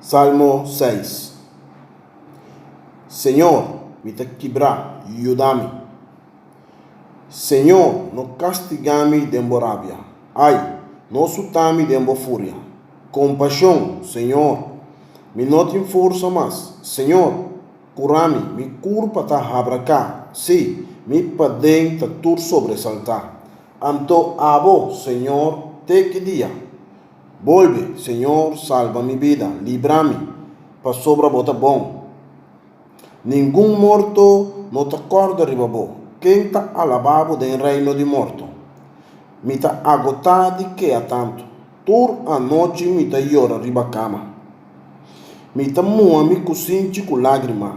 Salmo 6. Señor, mita quebrar, ayúdame. Señor, no castigame dembo rabia. Ay, no sutame dembo furia. Compasión, Señor, me no te força más. Señor, curame, mi culpa ta abracar. Sí, mi padén ta tur sobresaltar. Anto abo, Señor, te que dia. Volve, Señor, salva mi vida, líbrame, para sobra bota bom. Ningún morto no te acorda ribabo. Quem está alabado del reino de morto? Me está agotado que a tanto. Tur a noite me está llora riba cama. Me está mua me cocinche com lágrima.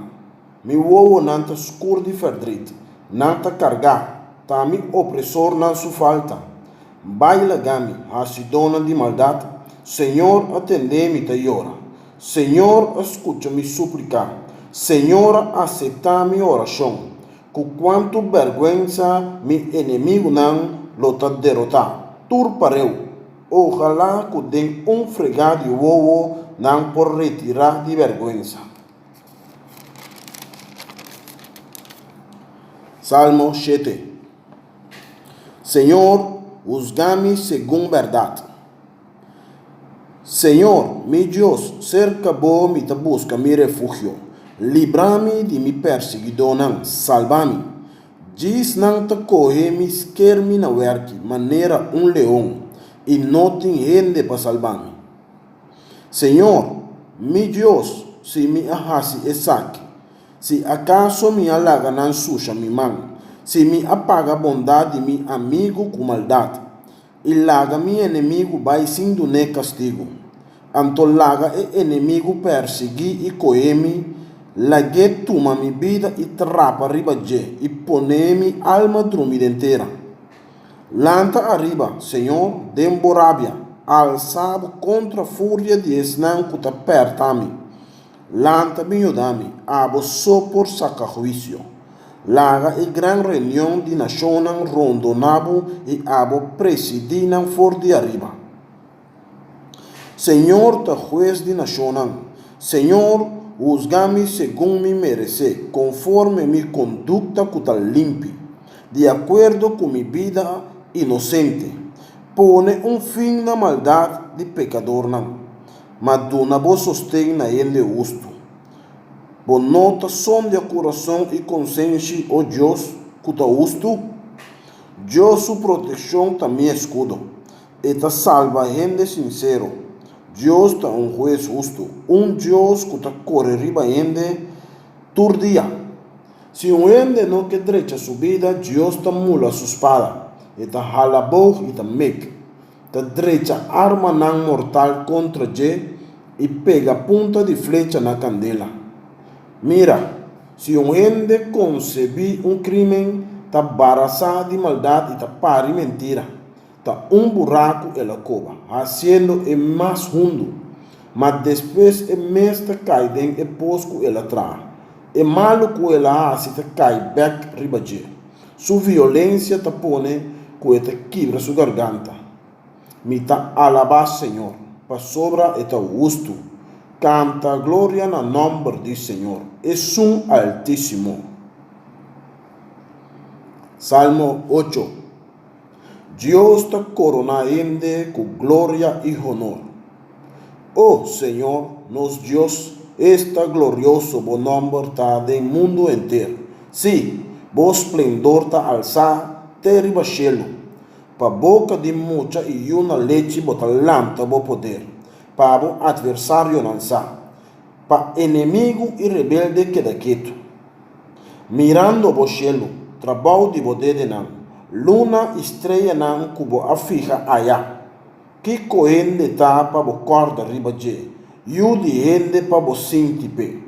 Me uovo nanta escuro de verdade. Nanta carga. Tá me opressor na sua falta. Baila gami, a se dona de maldade. Senhor, atende-me ta llora. Senhor, escuta-me suplicar. Senhor, aceita minha oração. Com quanto vergonha meu inimigo não lota derrotar. Turpareu. Ojalá que den fregado de ovo não por retirar de vergonha. Salmo 7. Senhor, juzga-me segundo verdade. Senhor, mi Deus, cerca-me e busca mi refúgio. Libra-me de mi perseguidor, salva-me. Diz não te corre, me esquer-me na werque, maneira leão, e não tem gente para salvar-me. Senhor, mi Deus, se me arrase e saque, se acaso me alaga não suja mi mão, se me apaga a bondade de mi amigo com maldade, e laga mi inimigo vai sem do ne castigo. Anto laga e inimigo persegui e coemi, lague tuma mi vida e trapa ribaje e ponemi alma drumida inteira. Lanta arriba, Senhor, dembo rabia, alçado contra a fúria de esnan que te aperta-me. Lanta me abo só por saca juízo. Laga e gran reunião de naciones rondonabo e abo presidinam for de arriba. Senhor, te juez de naciones. Senhor, juzga-me segundo me merece, conforme mi conducta que te limpe, de acordo com mi vida inocente. Pone fim na maldade de pecador, mas dona bo sostém na ele justo. Bo nota som de coração e consciência, ó Deus, que te justo. Deus, sua proteção, também escudo, e te salva gente sincero. Deus está juez justo, Deus que te corre riba gente todo dia. Se gente não quer derecha sua vida, Deus te mula sua espada, e te jala boog e te mek. Te derecha arma não mortal contra je, e pega punta de flecha na candela. Mira, se gente concebe crime, te embaraçada de maldade e te pare mentira. Tá buraco ela cova, haciendo mais fundo, mas depois mais te cai dentro e posco ela traz. É malo que ela hace te cai back ribaje. Sua violência te pone que te quebra sua garganta. Me tá alabar Senhor, para sobra e te justo. Canta glória no nome do Senhor, é altíssimo. Salmo 8. Dios te corona con gloria y honor. Oh Señor, nos Dios, está glorioso buen nombre está del mundo entero. Sí, vos esplendor ta alza terrible cielo. Pa boca de mucha y una leche bota lanta bo poder. Pa bo adversario lanza. Pa enemigo y rebelde queda quieto. Mirando bo cielo, trabajo de bodede nan. Luna estrela nan kubo afija aya. Que coende ta pa bo corda riba je. Yu de hende pa bo síntipe.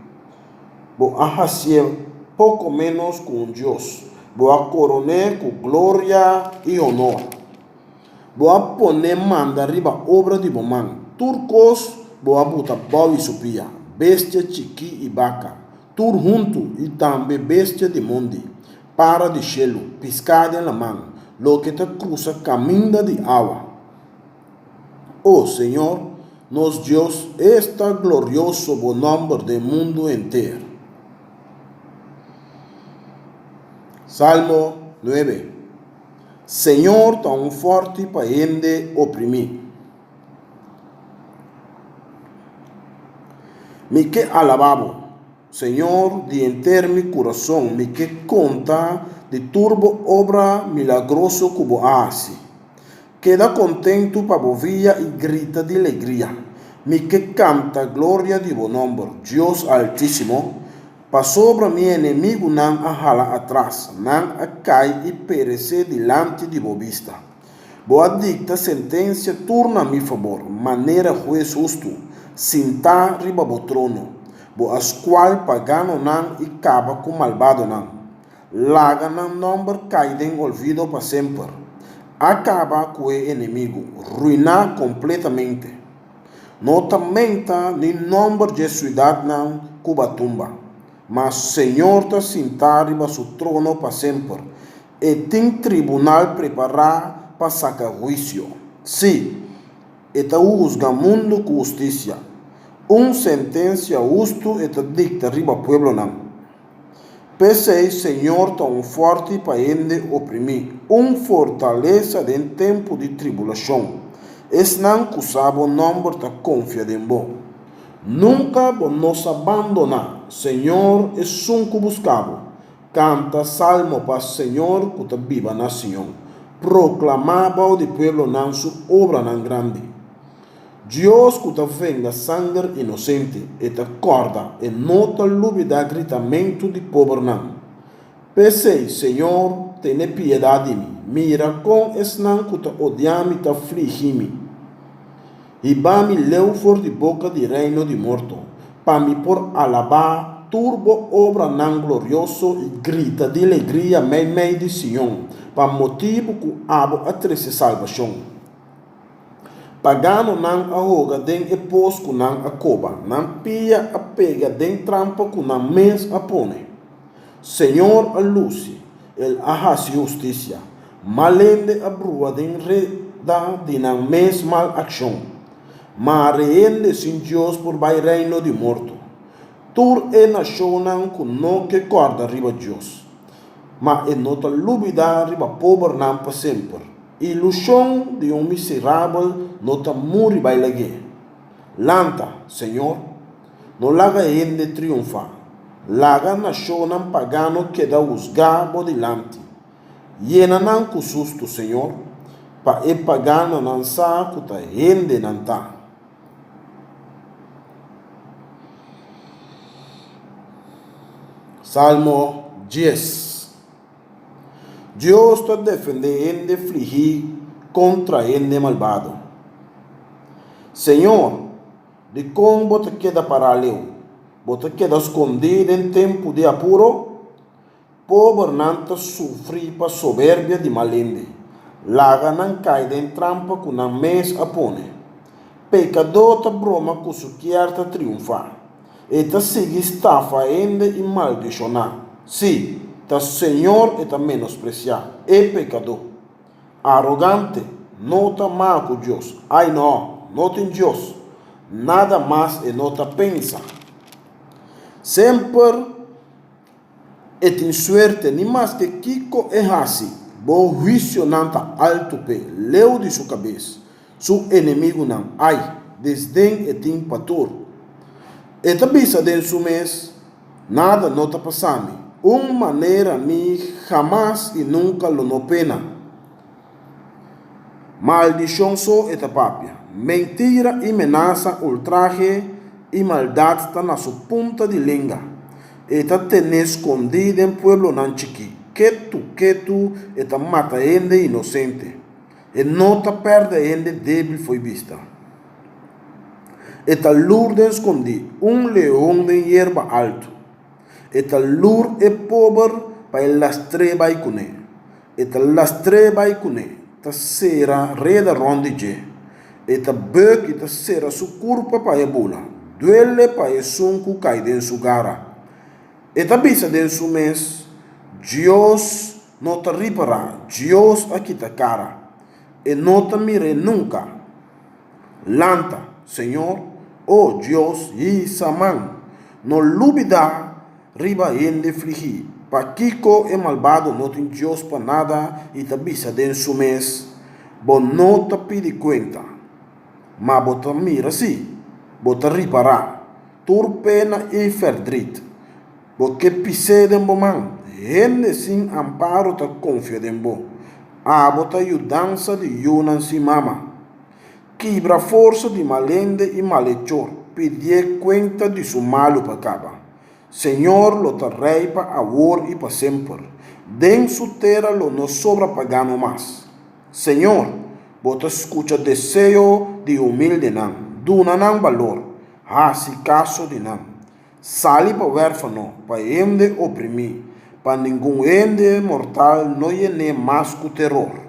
Bo ahasie pouco menos com Deus. Bo a coroné com glória e honor. Bo a poner manda riba obra de boman. Turcos bo a buta bau e supia. Bestia chiqui e vaca. Tur junto e também bestia de mundi. Para de gelo, piscada na mão, lo que te cruza caminho de água. Oh Senhor, Nos Dios está glorioso bom nombre del mundo entero. Salmo 9. Senhor, tão forte para ende oprimir. Me que alababo, Senhor, de enter mi coração, me que conta de turbo obra milagroso que hace. Queda contento para bovia e grita de alegria. Me que canta glória de bom nombre, Deus Altíssimo. Pa sobre mi inimigo não a jala atrás, não a cai e perecer delante de vista. Boa dicta sentença turna a mi favor, maneira juez justo, sinta riba bo trono. Boa qual pagano não e caba com malvado não. Laga não nombre caiden olvido para sempre. Acaba com o inimigo, ruinar completamente. Nota menta ni nombre de cidade não cubatumba. Mas Senhor está sentado em seu trono para sempre. E tem tribunal preparado para sacar juízo. Sim, está juzga mundo com justiça. Sentença justo está dicta riba pueblo não. Pensei, Senhor tão forte para ende oprimir. Fortaleza em tempo de tribulação. Es não que sabe o nome está confiado em bom. Nunca nos abandona, Senhor, es un que buscamos. Canta salmo para Senhor que está viva nación. Proclamaba de pueblo nan su obra nan grande. Dios que está venga sangre inocente, e te corda e nota lúbida gritamento de pobre nan. Pensei, Senhor, tiene piedad de mim. Mira com es nan que te odiami te afligimi. E va mi leu for de boca de reino de morto, para mi por alabar turbo obra nan glorioso e grita de alegria mei de Sion, para motivo que abo a trece salvação. Pagano nan ahoga den e pos ku nan a coba, nan pia a pega den trampa ku nan mes a pone. Senhor a luce, el ahasi justicia, malende a brua den reda de nan mes mal action. Mas reende sin Dios por vai reino de morto. Tur e nacionan com no que corda riba Dios. Mas e nota lubida riba pobre não para sempre. Ilusão de miserável nota muri vai lage. Lanta, Senhor, no laga ende triunfa. Laga nacionan pagano que da usgabo delante. Yena nan com susto, Senhor, pa e pagano nan sa kuta ende nan ta. Salmo 10. Dios te defende en de fligir contra ende malvado. Senhor, de como te queda paralelo, te queda escondido em tempo de apuro, pobre não sofre para soberbia de malende, laga não cai em trampa com a mes apone, pecador te broma com su quer te triunfar. E te sigue estafa ainda e maldicionar. Sim, te Senhor e te menospreciar. É pecador. Arrogante, não te mal com Deus. Ai não tem Deus. Nada mais e não te pensa. Sempre e tem suerte, nem mais que Kiko e Hassi. Bo juízo não tá alto pé, leu de sua cabeça. Su inimigo não. Ai, desdém e tem patur. E tabisa de su mês, nada não está passando. Maneira mi jamás e nunca lo no pena. Maldição só e tapapia. Mentira e ameaça, ultraje e maldade está na sua punta de língua. E está tendo escondido em pueblo nan chiqui. Que tu e está mata ende inocente. E não está perde ende débil foi vista. Eta lur de escondi, leão de hierba alto. Eta lur e pobre para el lastre vai cune. Eta lastre vai cune. Ta sera reda rondije. Eta bök eta sera su curpa para e bula. Duele para e sunku cai den su gara. Eta bisa den su mes. Dios não te ripará. Dios aqui ta cara. E não te mire nunca. Lanta. Señor, oh Dios y Samán, no lubida riba ende frigi. Paquico e malvado no tem Dios para nada e tabisa den su mes. Bo no te pide cuenta. Ma bota mira si, bota ripará. Tur pena e verdriet. Bo que pise den bo man. Gente sin amparo ta confia den bo. A bota ayudança de yunan si mama. Quebra força de malende e malhechor. Pedir cuenta de su malo pacaba. Senhor, lo te rei pa agora e para sempre. Den su terra lo no sobra pagano mais. Senhor, bota escucha desejo de humilde nan. Duna nan valor. Hasi caso de nan. Sali pa huérfano, pa ende oprimir. Pa nenhum ende mortal no llene mais com terror.